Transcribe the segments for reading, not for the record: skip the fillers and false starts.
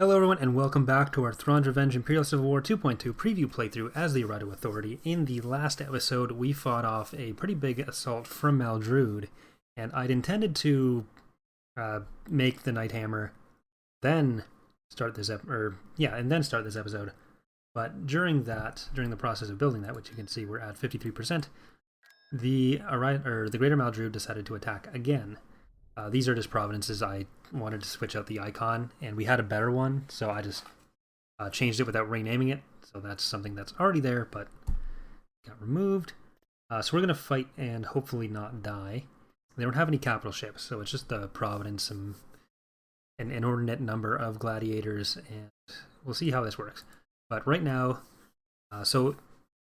Hello everyone and welcome back to our Thrawn's Revenge Imperial Civil War 2.2 preview playthrough as the Eriadu Authority. In the last episode we fought off a pretty big assault from Maldrude, and I'd intended to make the Night Hammer, then start this episode. But during the process of building that, which you can see we're at 53%, the Greater Maldrude decided to attack again. These are just provinces. I wanted to switch out the icon, and we had a better one, so I just changed it without renaming it. So that's something that's already there, but got removed. So we're going to fight and hopefully not die. They don't have any capital ships, so it's just the province and an inordinate number of gladiators, and we'll see how this works. But right now, so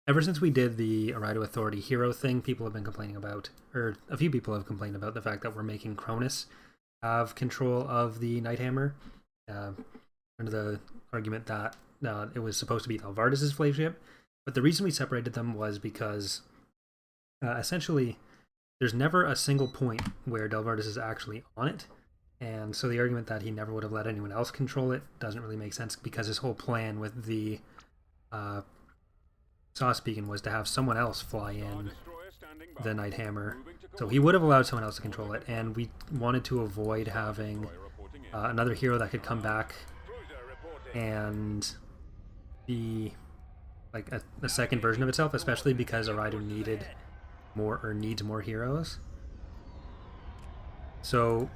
ever since we did the Eriadu Authority hero thing, people have been complaining about, or a few people have complained about the fact that we're making Cronus have control of the Night Hammer, under the argument that it was supposed to be Alvardis' flagship. But the reason we separated them was because essentially there's never a single point where Delvardis is actually on it, and so the argument that he never would have let anyone else control it doesn't really make sense, because his whole plan with the Sauce Beacon was to have someone else fly in the Night Hammer. So he would have allowed someone else to control it, and we wanted to avoid having another hero that could come back and be like a second version of itself, especially because Eriadu needed needs more heroes. So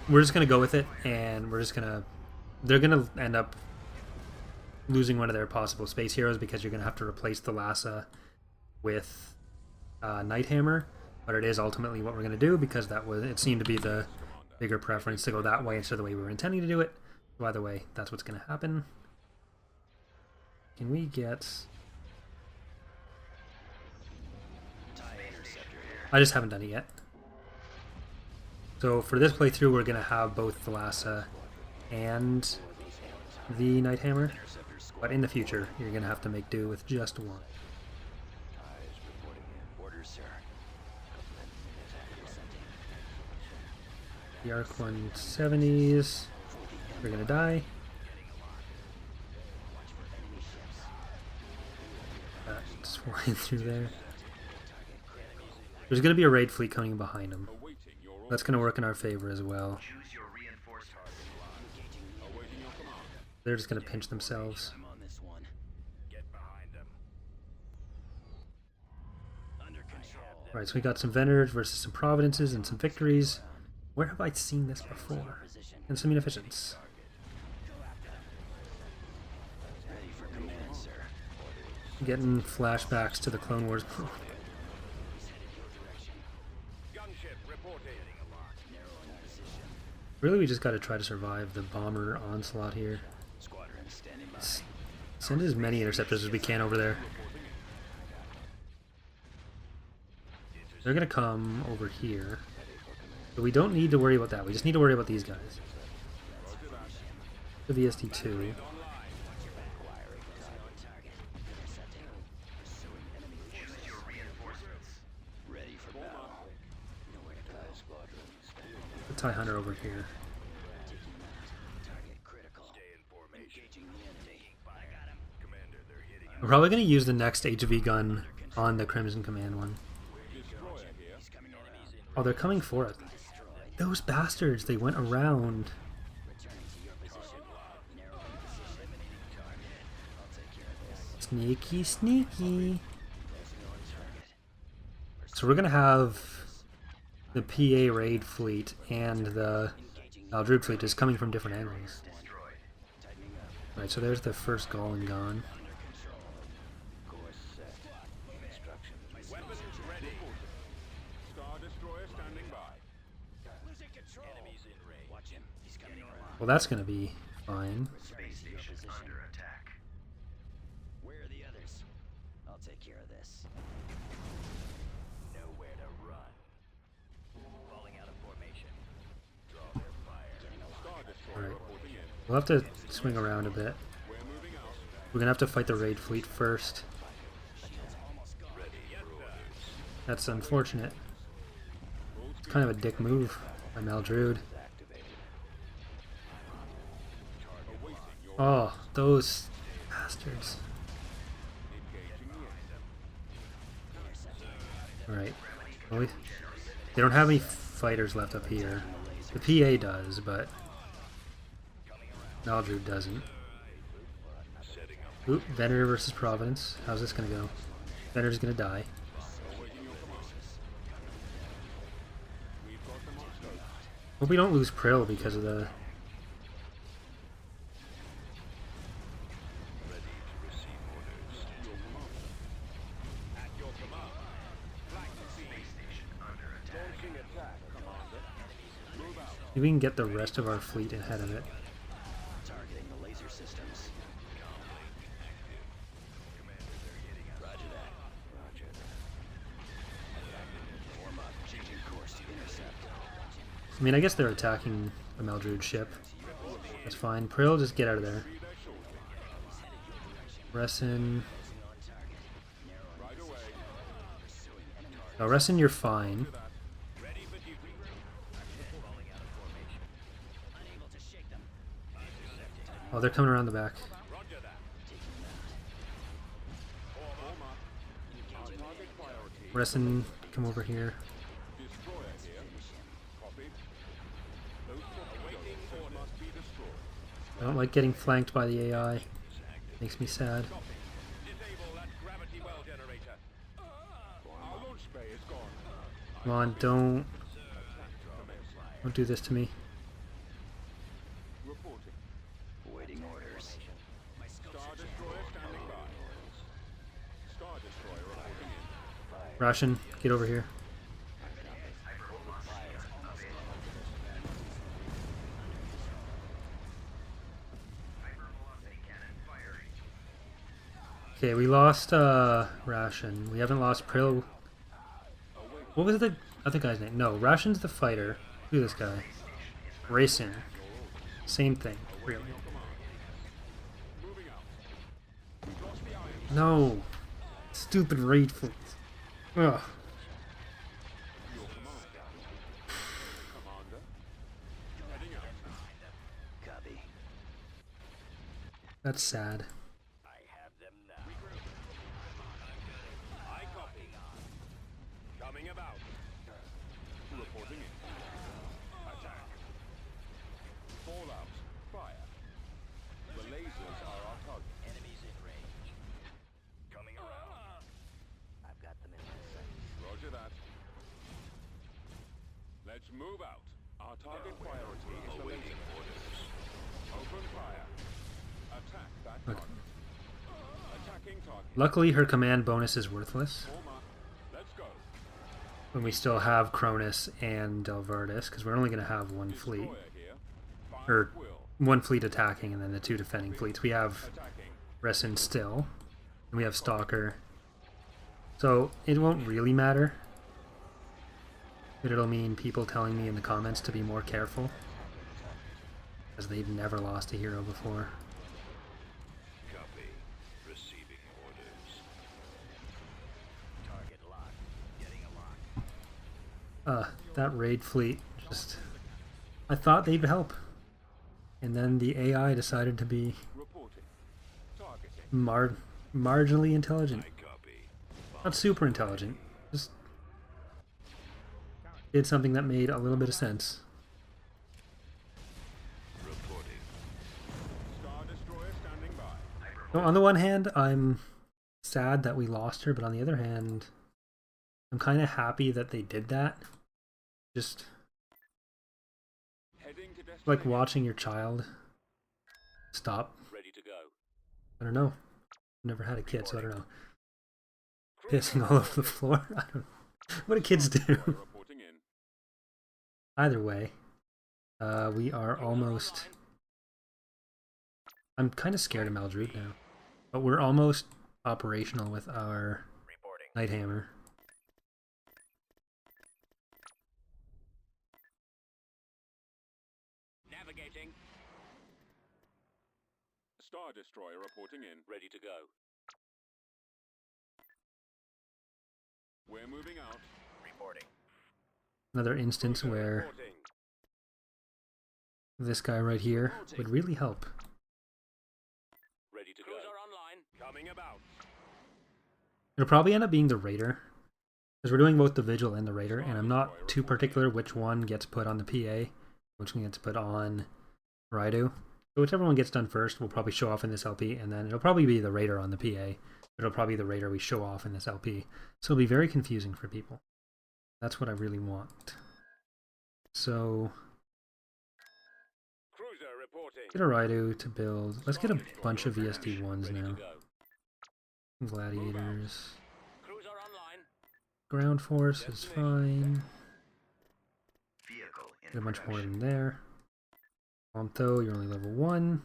we're just gonna go with it, and they're gonna end up losing one of their possible space heroes, because you're going to have to replace the Lhasa with Night Hammer, but it is ultimately what we're going to do, because it seemed to be the bigger preference to go that way instead of the way we were intending to do it. So either way, that's what's going to happen. Can we get... I just haven't done it yet. So for this playthrough, we're going to have both the Lhasa and the Night Hammer. But in the future, you're going to have to make do with just one. The Arc 170s are going to die. That's flying through there. There's going to be a raid fleet coming behind them. That's going to work in our favor as well. They're just going to pinch themselves. Alright, so we got some Vendors versus some Providences and some victories. Where have I seen this before? And some Munificence. Getting flashbacks to the Clone Wars. Really, we just got to try to survive the bomber onslaught here. Send as many interceptors as we can over there. They're going to come over here. But we don't need to worry about that. We just need to worry about these guys. The VST-2. The TIE Hunter over here. We're probably going to use the next HV gun on the Crimson Command one. Oh, they're coming for it. Those bastards, they went around. Sneaky, sneaky. So we're going to have the PA raid fleet and the Maldrude fleet just coming from different angles. Right, so there's the first Gaulen gone. Well, that's going to be fine. Space station's under attack. Where are the others? I'll take care of this. Nowhere to run. Falling out of formation. Draw their fire. Alright. We'll have to swing around a bit. We're going to have to fight the raid fleet first. That's unfortunate. It's kind of a dick move by Maldrude. Oh, those bastards. Alright. Well, they don't have any fighters left up here. The PA does, but Maldrude doesn't. Oop, Venator versus Providence. How's this gonna go? Venator's gonna die. Hope we don't lose Prill because of the... Maybe we can get the rest of our fleet ahead of it. Targeting the laser systems. Roger that. Roger. Form up. Changing course to intercept. I mean, I guess they're attacking the Maldrude ship. That's fine. Prill, just get out of there. Ressin. Oh, Ressin, you're fine. Oh, they're coming around the back. Ressin, come over here. I don't like getting flanked by the AI. Makes me sad. Come on, don't do this to me. Awaiting orders. Ration, get over here. Okay, we lost Ration. We haven't lost Prill. What was the other guy's name? No, Ration's the fighter. Who's this guy? Racing. Same thing, really. No! Stupid raid fleets. Ugh. Copy. That's sad. I have them now. I copy. Coming about. Reporting in. Attack. Fallout. Fire. The lasers are our target. Enemies in range. Coming around. I've got them in my sights. Roger that. Let's move out. Our target priority is the laser. Open fire. Attack that target. Attacking target. Luckily, her command bonus is worthless. Let's go. When we still have Cronus and Delvardis, because we're only going to have one fleet. Or one fleet attacking and then the two defending fleets. We have Ressin still. And we have Stalker. So it won't really matter. But it'll mean people telling me in the comments to be more careful. Because they've never lost a hero before. Copy. Receiving orders. Target locked. Getting a lock. That raid fleet just... I thought they'd help. And then the AI decided to be Reporting. Targeting. marginally intelligent. I copy. Not super intelligent. Just did something that made a little bit of sense. Reporting. Star Destroyer standing by. So on the one hand, I'm sad that we lost her, but on the other hand, I'm kind of happy that they did that. Just Heading to like destination. watching your child stop. Ready to go. I don't know. I've never had a kid, so I don't know. Pissing all over the floor. I don't know. What do kids do? Reporting in. Either way, we are almost... I'm kind of scared of Maldrude now. But we're almost operational with our Reporting. Night Hammer. Navigating. Star Destroyer reporting in. Ready to go. We're moving out. Reporting. Another instance where Reporting. this guy right here would really help. It'll probably end up being the Raider, because we're doing both the Vigil and the Raider, and I'm not too particular which one gets put on the PA, which one gets put on Eriadu. So whichever one gets done first, we'll probably show off in this LP, and then it'll probably be the Raider on the PA. It'll probably be the Raider we show off in this LP. So it'll be very confusing for people. That's what I really want. So get Eriadu to build. Let's get a bunch of VSD1s now. Gladiators. Ground force is fine. Get a bunch more in there. Though you're only level 1.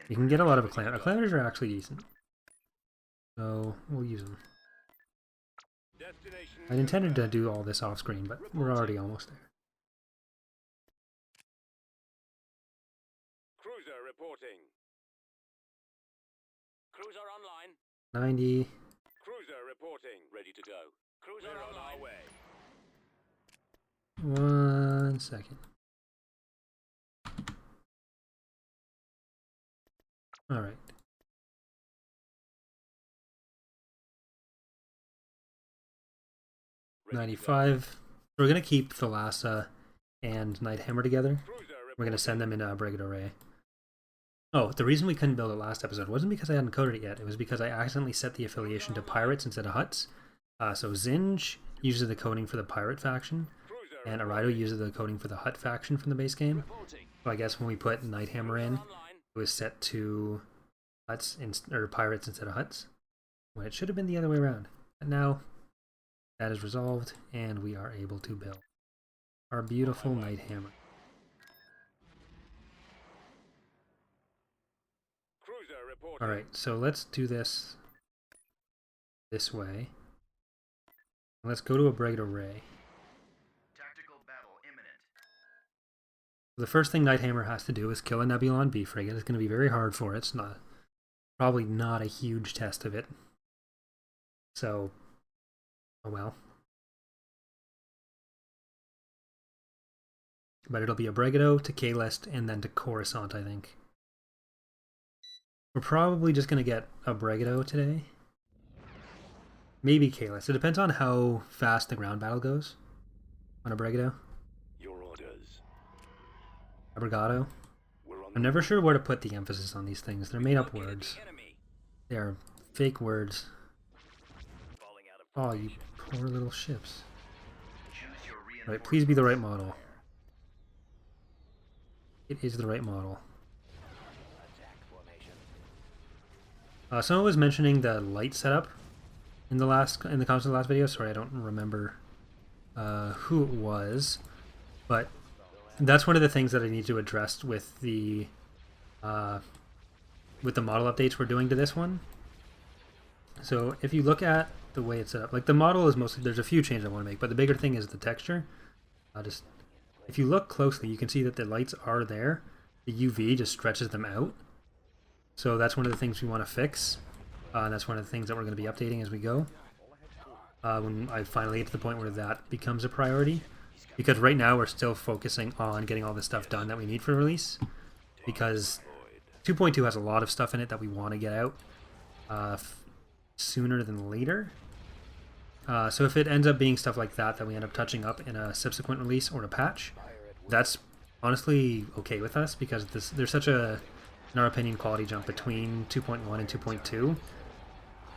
You can get a lot of acclamators are actually decent. So we'll use them. I intended to do all this off screen, but we're already almost there. Cruiser reporting. Cruiser online. 90. Cruiser reporting. Ready to go. Cruiser on our way. 1 second. Alright. 95. We're going to keep Thalassa and Nighthammer together. We're going to send them in a Brigade Array. Oh, the reason we couldn't build it last episode wasn't because I hadn't coded it yet. It was because I accidentally set the affiliation to pirates instead of Hutts. So Zinj uses the coding for the pirate faction, and Eriadu uses the coding for the Hutt faction from the base game. So I guess when we put Nighthammer in, it was set to Hutts or pirates instead of Hutts, when it should have been the other way around. But now that is resolved, and we are able to build our beautiful Nighthammer. Alright, so let's do this way. Let's go to a Brigade Array. Tactical battle imminent. The first thing Nighthammer has to do is kill a Nebulon B frigate. It's going to be very hard for it. It's probably not a huge test of it. So, oh well. But it'll be a Brigado to K-List and then to Coruscant, I think. We're probably just going to get a Brigado today. Maybe K-List. It depends on how fast the ground battle goes on a Brigado. Your orders. A Brigado. I'm never sure where to put the emphasis on these things. They're made up words. They are fake words. Oh, you poor little ships. Right, please be the right model. It is the right model. Someone was mentioning the light setup in the comments of the last video. Sorry, I don't remember who it was, but that's one of the things that I need to address with the model updates we're doing to this one. So if you look at the way it's set up, like the model is mostly, there's a few changes I want to make, but the bigger thing is the texture. If you look closely, you can see that the lights are there. The UV just stretches them out. So that's one of the things we want to fix. That's one of the things that we're going to be updating as we go. When I finally get to the point where that becomes a priority. Because right now we're still focusing on getting all the stuff done that we need for release. Because 2.2 has a lot of stuff in it that we want to get out sooner than later. So if it ends up being stuff like that we end up touching up in a subsequent release or a patch, that's honestly okay with us, because there's such a, in our opinion, quality jump between 2.1 and 2.2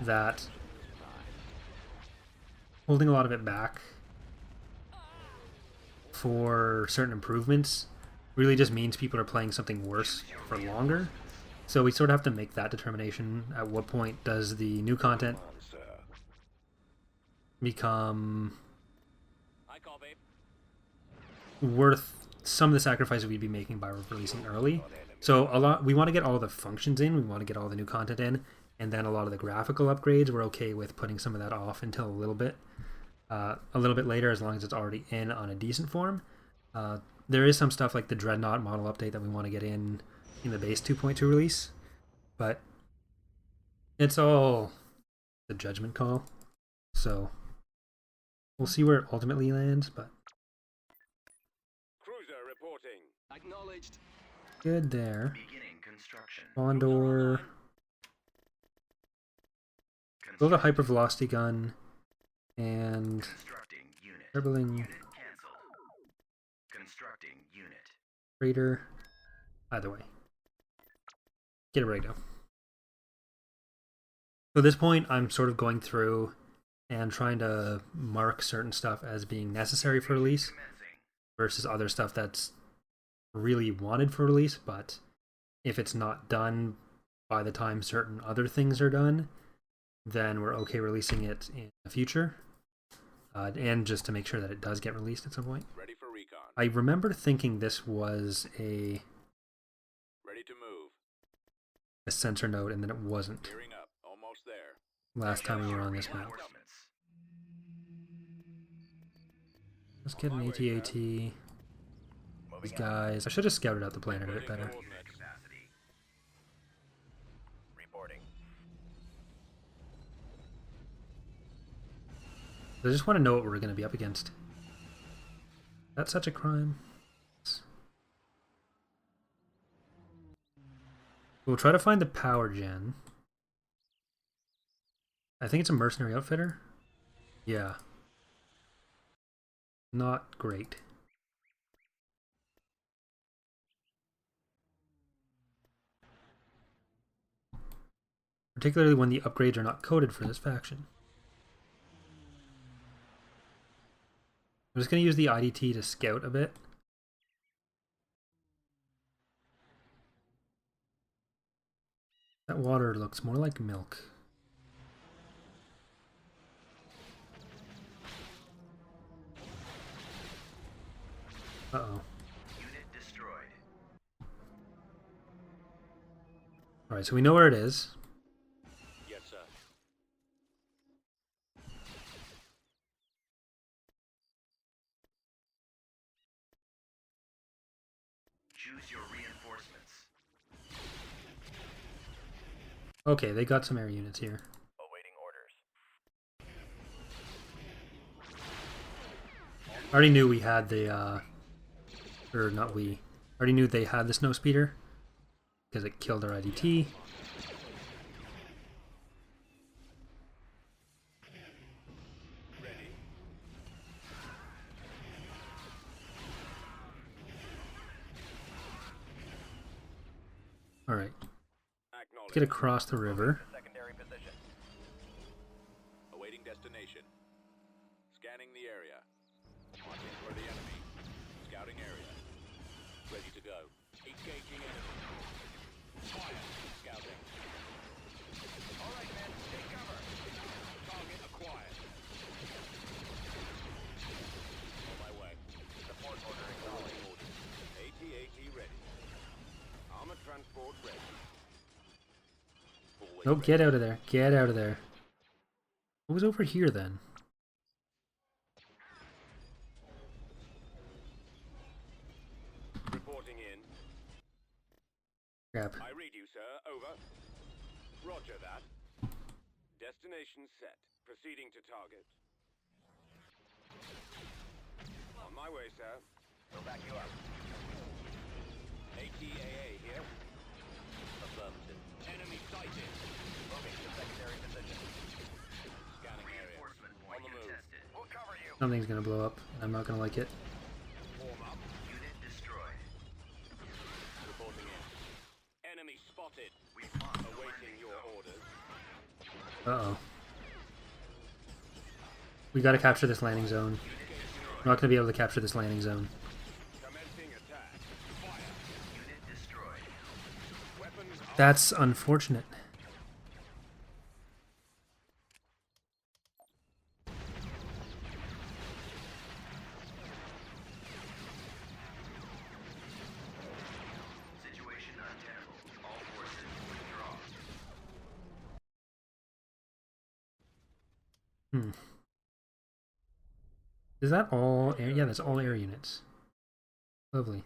that holding a lot of it back for certain improvements really just means people are playing something worse for longer. So we sort of have to make that determination. At what point does the new content become worth some of the sacrifices we'd be making by releasing early? So we want to get all the functions in, we want to get all the new content in, and then a lot of the graphical upgrades, we're okay with putting some of that off until a little bit later, as long as it's already in on a decent form. There is some stuff like the Dreadnought model update that we want to get in the base 2.2 release, but it's all the judgment call. So we'll see where it ultimately lands, but Cruiser reporting. Acknowledged. Good there. Beginning construction. Condor. Build a hypervelocity gun and Constructing unit. dribbling Unit cancelled. Constructing unit. raider. Either way, get it ready to go. So at this point, I'm sort of going through and trying to mark certain stuff as being necessary for release Commencing. versus other stuff that's really wanted for release, but if it's not done by the time certain other things are done, then we're okay releasing it in the future. And just to make sure that it does get released at some point. Ready for recon. I remember thinking this was Ready to move. a sensor node, and then it wasn't Gearing up. Almost there. last time we were on this map. Reinforcements. Let's get an AT-AT. These guys. I should have scouted out the planet a bit better. Coordinates. Capacity. Reporting. I just want to know what we're going to be up against. That's such a crime. We'll try to find the power gen. I think it's a mercenary outfitter. Yeah. Not great. Particularly when the upgrades are not coded for this faction. I'm just going to use the IDT to scout a bit. That water looks more like milk. Uh-oh. Unit destroyed. Alright, so we know where it is. Yes, sir. Choose your reinforcements. Okay, they got some air units here. Awaiting orders. I already knew we had the, or not we. I already knew they had the snow speeder because it killed our IDT. Ready. Alright, Acknowledge. get across the river. Secondary position. Awaiting destination. Scanning the area. Marking for the enemy. Scouting area. Ready to go. Engaging enemy. Fire. Scouting. All right, men. Take cover. Target acquired. On my way. Support order acknowledged. AT-AT ready. Armored transport ready. Forward Nope, ready. get out of there. Get out of there. What was over here then? Reporting in. Crap. I read you, sir. Over. Roger that. Destination set. Proceeding to target. On my way, sir. We'll back you up. ATAA here. Affirmative. Enemy sighted. Moving to secondary position. Scanning area. Reinforcement On point the move. contested. We'll cover you. Something's gonna blow up. I'm not gonna like it. Warm up. Unit destroyed. Reporting in. Enemy spotted. We've lost the Awaiting landing your zone. orders. Uh-oh. We gotta capture this landing zone. We're not gonna be able to capture this landing zone. Commencing attack. Fire. Unit destroyed. Weapons up. That's unfortunate. Situation untenable. All forces withdraw. Hmm. Is that all air? Yeah, that's all air units. Lovely.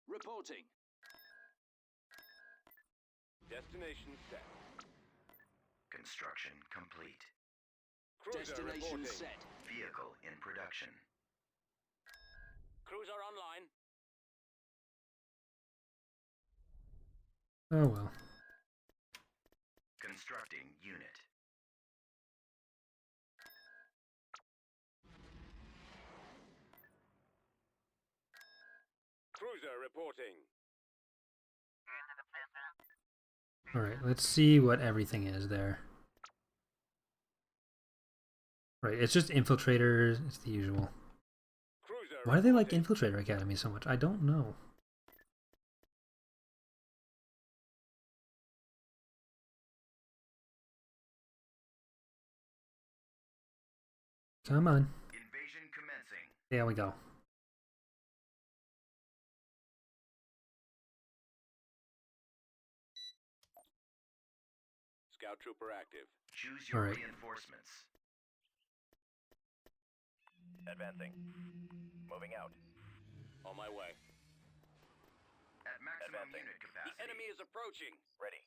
Reporting. Destination set. Construction complete. Cruiser reporting. Vehicle in production. Cruiser online. Oh well. Constructing unit. reporting. Alright, let's see what everything is there. Right, it's just infiltrators, it's the usual. Cruiser Why do they like reporting. Infiltrator Academy so much? I don't know. Come on. Invasion commencing. There we go. Scout trooper active. Choose your Alright. reinforcements. Advancing. Moving out. On my way. At maximum Advancing. unit The capacity. enemy is approaching. Ready.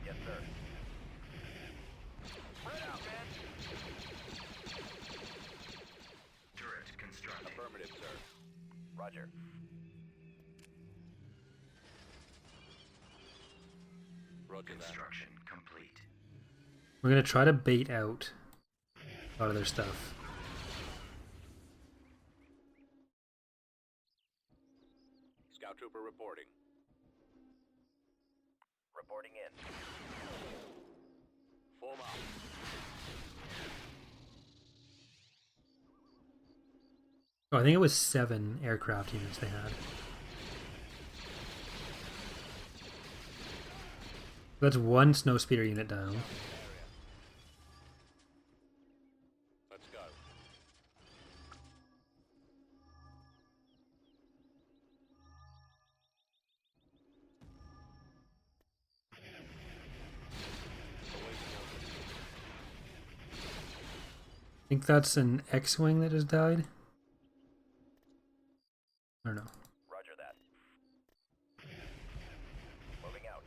Yes, sir. Spread out, man. Turret constructing. Affirmative, sir. Roger. Roger that. Construction complete. We're gonna try to bait out a lot of their stuff. Scout trooper reporting. Reporting in. Form up. Oh, I think it was 7 aircraft units they had. That's 1 snowspeeder unit down. Area. Let's go. I think that's an X-Wing that just died. I don't know. Roger that. Moving out.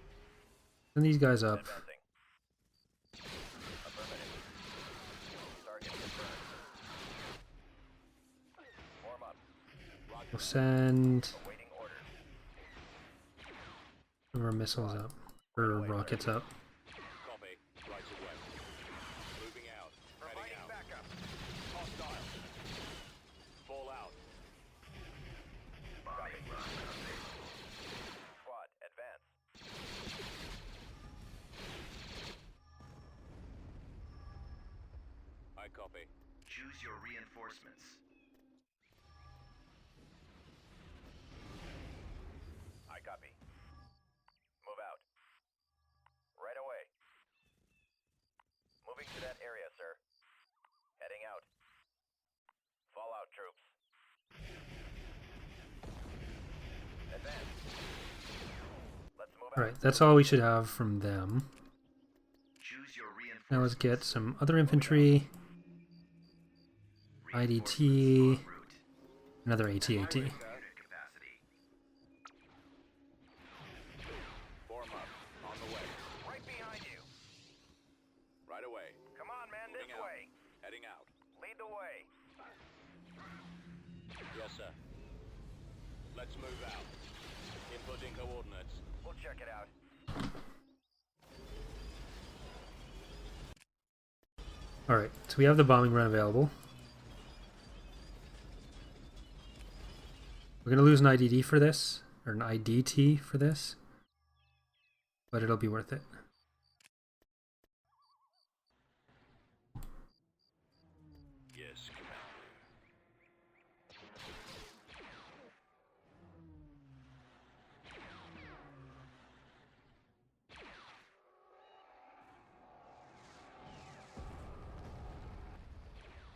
Send these guys up. Advancing. Affirmative. Target confirmed. Form up. We'll send Awaiting orders. some of our missiles up. Or rockets up. Copy. Right away. Moving out. Heading Providing out. backup. Hostile. Fall out. Bombing run available. Squad, advance. I copy. Choose your reinforcements. I copy. Move out. Right away. Moving to that area, sir. Heading out. Fallout troops. Advance. Let's move out. Alright, that's all we should have from them. Choose your reinforcements. Now let's get some other infantry. Reinforcements IDT. en route. Another AT-AT. Unit capacity. Form up. On the way. Right behind you. Right away. Come on, man, this Moving out. way. Heading out. Lead the way. Yes, sir. Let's move out. Inputting coordinates. We'll check it out. Alright, so we have the bombing run available. We're gonna lose an IDD for this, or an IDT for this, but it'll be worth it. Yes, Commander.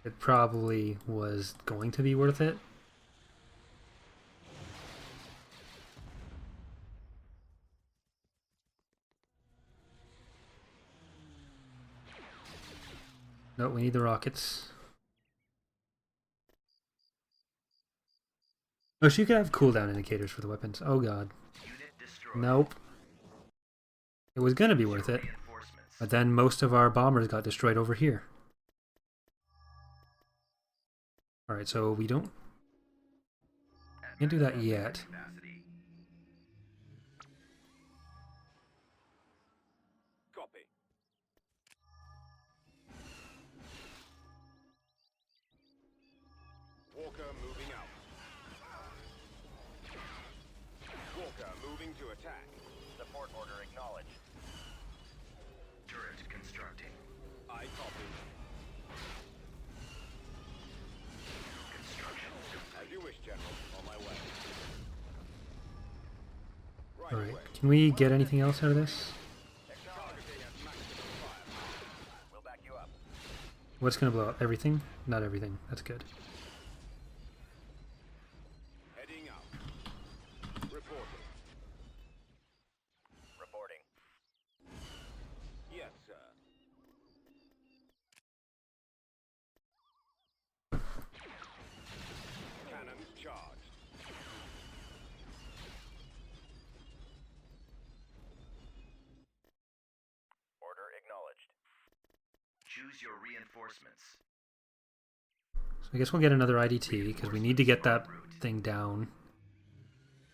It probably was going to be worth it. No, we need the rockets. Oh, so you could have cooldown indicators for the weapons. Oh god. Unit destroyed. Nope. It was gonna be worth it, Reinforcements. but then most of our bombers got destroyed over here. Alright, so we don't... At Can't do that maximum yet. unit capacity. Copy. Walker moving out. Walker moving to attack. Support order acknowledged. Turret constructing. I copy. Construction As you wish, General. On my way. Right Alright, away. can we get anything else out of this? Targeting at maximum fire. We'll back you up. What's gonna blow up? Everything? Not everything. That's good. Heading out. Reporting. Reporting. Yes, sir. Cannons charged. Order acknowledged. Choose your reinforcements. So I guess we'll get another IDT because we need to get that thing down.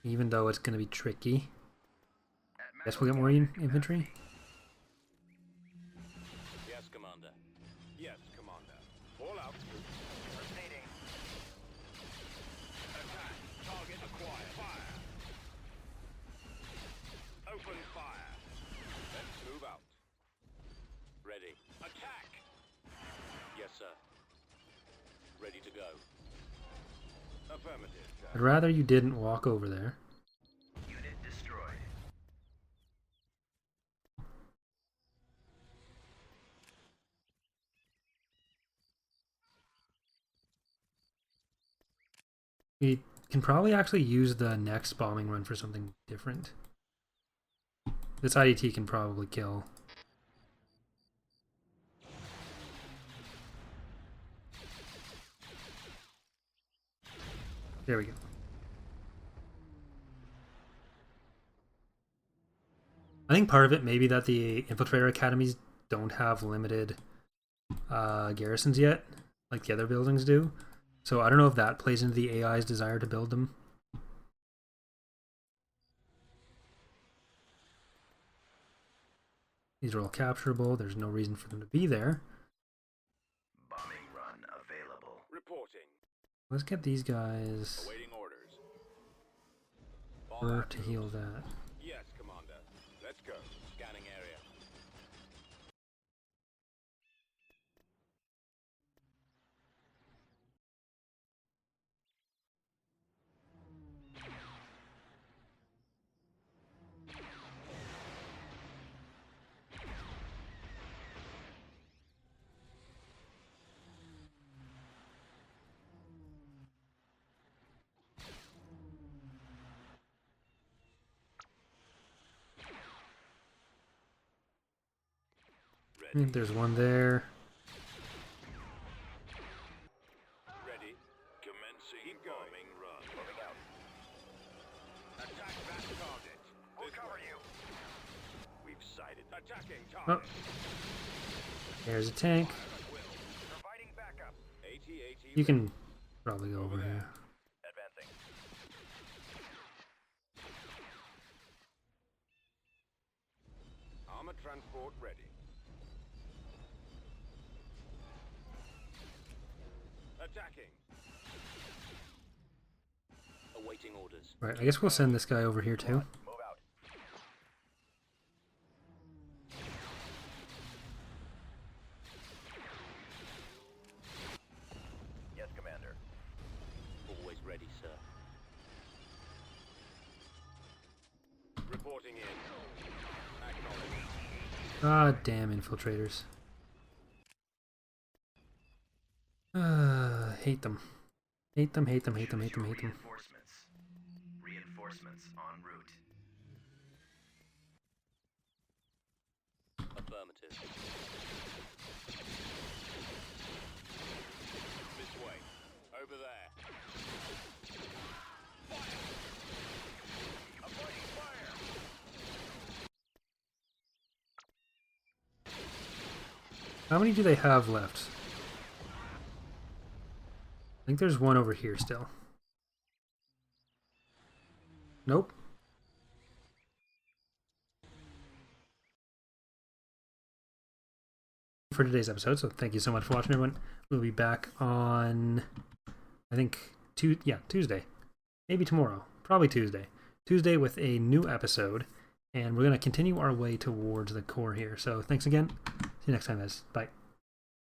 Even though it's gonna be tricky. Guess we'll get more infantry. Yes, Commander. Yes, Commander. All out. Proceeding. Attack. Target acquired. Fire. Open fire. Let's move out. Ready. Attack. Yes, sir. Ready to go. Affirmative, I'd sir. rather you didn't walk over there. Unit destroyed. We can probably actually use the next bombing run for something different. This IDT can probably kill. There we go. I think part of it may be that the infiltrator academies don't have limited garrisons yet, like the other buildings do. So I don't know if that plays into the AI's desire to build them. These are all capturable. There's no reason for them to be there. Bombing run available. Reporting. Let's get these guys Awaiting orders. All for out to troops. heal that. Yes, Commander. Let's go. Scanning area. Ready. There's one there. Ready. Commencing bombing run. Moving out. Attack that target. We'll cover you. We've sighted. Attacking Oh, target. there's a tank. Providing backup. 80-80. You can probably go over there. here. Advancing. Armored transport ready. Attacking. Awaiting orders. Right, I guess we'll send this guy over here too. Move out. Yes, Commander. Always ready, sir. Reporting in. Acknowledged. Ah, damn infiltrators. Hate them. Hate them, hate them, hate them, hate them, hate them. Reinforcements. Reinforcements en route. Affirmative. This way. Over there. Avoiding fire. How many do they have left? I think there's one over here still. Nope. For today's episode, so thank you so much for watching, everyone. We'll be back on I think Tuesday, maybe tomorrow, probably Tuesday. Tuesday with a new episode, and we're going to continue our way towards the core here. So thanks again. See you next time, guys. Bye.